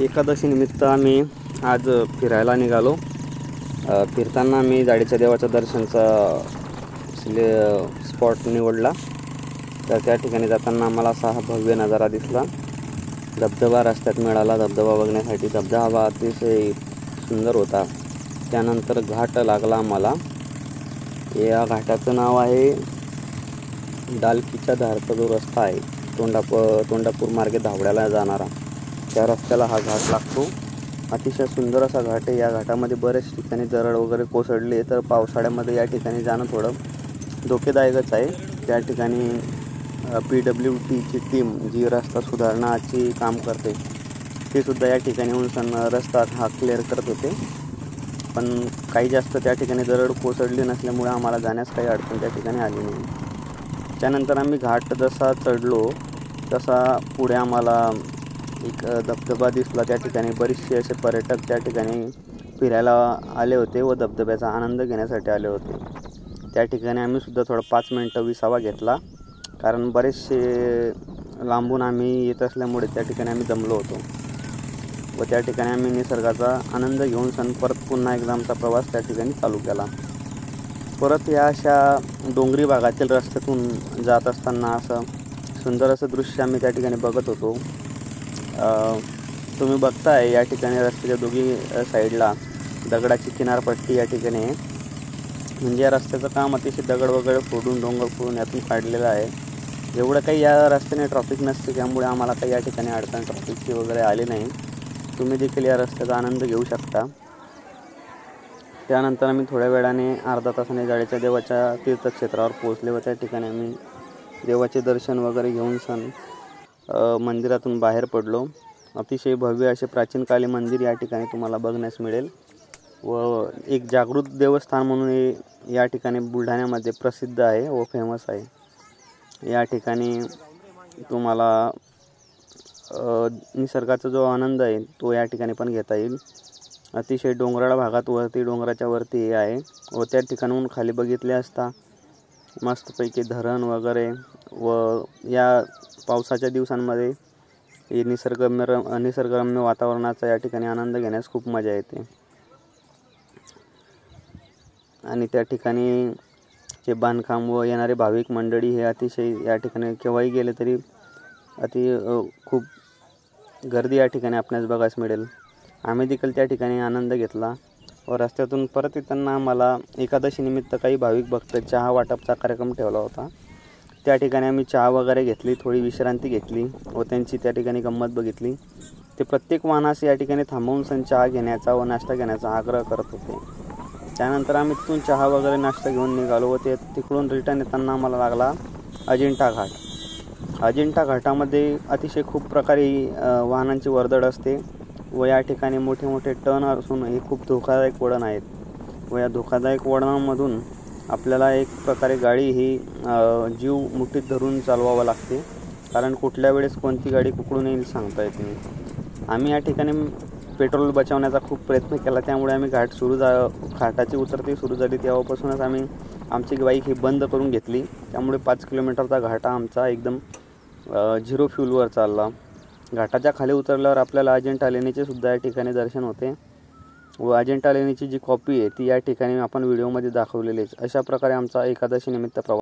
एकादशी निमित्त आम्ही आज फिरायला निघालो। फिरताना आम्ही जाडेच्या देवाच्या दर्शनचा स्पॉट निवडला। तर त्या ठिकाणी जाताना आम्हाला असा हा भव्य नजारा दिसला। धबधबा रस्त्यात मिळाला। धबधबा बघण्यासाठी धबधबा अतिशय सुंदर होता। त्यानंतर घाट लागला आम्हाला। या घाटाचं नाव आहे डालकीच्या धारचा जो रस्ता आहे तोंडापूर मार्गे धावड्याला जाणारा, त्या रस्त्याला हा घाट लागतो। अतिशय सुंदर असा घाट आहे। या घाटामध्ये बरेच ठिकाणी दरड वगैरे कोसळले, तर पावसाळ्यामध्ये या ठिकाणी जाणं थोडं धोकेदायकच आहे। त्या ठिकाणी PWTची टीम जी रस्ता सुधारण्याची काम करते ते सुद्धा या ठिकाणी येऊन रस्ता हा क्लिअर करत होते। पण काही जास्त त्या ठिकाणी दरड कोसळली नसल्यामुळे आम्हाला जाण्यास काही अडचण त्या ठिकाणी आली नाही। त्यानंतर आम्ही घाट जसा चढलो तसा पुढे आम्हाला एक धबधबा दिसला। त्या ठिकाणी बरेचसे असे पर्यटक त्या ठिकाणी फिरायला आले होते व धबधब्याचा आनंद घेण्यासाठी आले होते। त्या ठिकाणी आम्ही सुद्धा थोडा 5 मिनिटं विसावा घेतला, कारण बरेचसे लांबून आम्ही येत असल्यामुळे त्या ठिकाणी आम्ही दमलो होतो व त्या ठिकाणी आम्ही निसर्गाचा आनंद घेऊन परत पुन्हा एकदा आमचा प्रवास त्या ठिकाणी चालू केला। परत या अशा डोंगरी भागातील रस्त्यातून जात असताना असं सुंदर असं दृश्य आम्ही त्या ठिकाणी बघत होतो। तुम्ही बघताय या ठिकाणी रस्त्याच्या दोघी साईडला दगडाची किनारपट्टी या ठिकाणी आहे। म्हणजे या रस्त्याचं काम अतिशय दगड वगैरे फोडून डोंगर फोडून यातून काढलेलं आहे। एवढं काही या रस्त्याने ट्रॅफिक नसते, त्यामुळे आम्हाला काही या ठिकाणी अडचण ट्रॅफिकची वगैरे आली नाही। तुम्ही देखील या रस्त्याचा आनंद घेऊ शकता। त्यानंतर आम्ही थोड्या वेळाने अर्धा तासाने जाडेच्या देवाच्या तीर्थक्षेत्रावर पोहोचले व त्या ठिकाणी आम्ही देवाचे दर्शन वगैरे घेऊन मंदिरातून बाहेर पडलो। अतिशय भव्य असे प्राचीनकाली मंदिर या ठिकाणी तुम्हाला बघण्यास मिळेल व एक जागृत देवस्थान म्हणून या ठिकाणी बुलढाण्यामध्ये प्रसिद्ध आहे व फेमस आहे। या ठिकाणी तुम्हाला निसर्गाचा जो आनंद आहे तो या ठिकाणी पण घेता येईल। अतिशय डोंगराळ भागात डोंगराच्या वरती आहे व त्या ठिकाणाहून खाली बघितले असता मस्तपैकी धरण वगैरे व या पावसाच्या दिवसांमध्ये निसर्गरम्य वातावरणाचा या ठिकाणी आनंद घेण्यास खूप मजा येते। आणि त्या ठिकाणी जे बांधकाम व येणारे भाविक मंडळी हे अतिशय या ठिकाणी केव्हाही गेले तरी खूप गर्दी या ठिकाणी आपणास बघायला मिळेल। आम्ही देखील त्या ठिकाणी आनंद घेतला व रस्त्यातून परत येताना आम्हाला एकादशी निमित्त काही भाविक भक्त चहा वाटपचा कार्यक्रम ठेवला होता। त्या ठिकाणी आम्ही चहा वगैरे घेतली, थोडी विश्रांती घेतली व त्यांची त्या ठिकाणी गंमत बघितली। ते प्रत्येक वाहनास या ठिकाणी थांबवून चहा घेण्याचा व नाश्ता घेण्याचा आग्रह करत होते। त्यानंतर आम्ही तिथून चहा वगैरे नाश्ता घेऊन निघालो व तिकडून रिटर्न येताना आम्हाला लागला अजिंठा घाट। अजिंठा घाटामध्ये अतिशय खूप प्रकारे वाहनांची वर्दळ असते व या ठिकाणी मोठे मोठे टर्न असून हे खूप धोकादायक वळण आहेत व या धोकादायक वळणामधून आपल्याला एक प्रकारे गाडी ही जीव मुठीत धरून चालवावं लागते, कारण कुठल्या वेळेस कोणती गाडी कुकडून येईल सांगता येत नाही। आम्ही या ठिकाणी पेट्रोल बचावण्याचा खूप प्रयत्न केला, त्यामुळे आम्ही घाटाची उतरती सुरू झाली तेव्हापासूनच आम्ही आमची बाईक ही बंद करून घेतली। त्यामुळे 5 किलोमीटरचा घाट आमचा एकदम 0 फ्यूलवर चालला। घाटाच्या खाली उतरल्यावर आपल्याला अजिंठा लेणीचे सुद्धा या ठिकाणी दर्शन होते व अजिंठा लेणीची जी कॉपी आहे ती या ठिकाणी आपण व्हिडिओमध्ये दाखवलेलीच। अशा प्रकारे आमचा एकादशी निमित्त प्रवास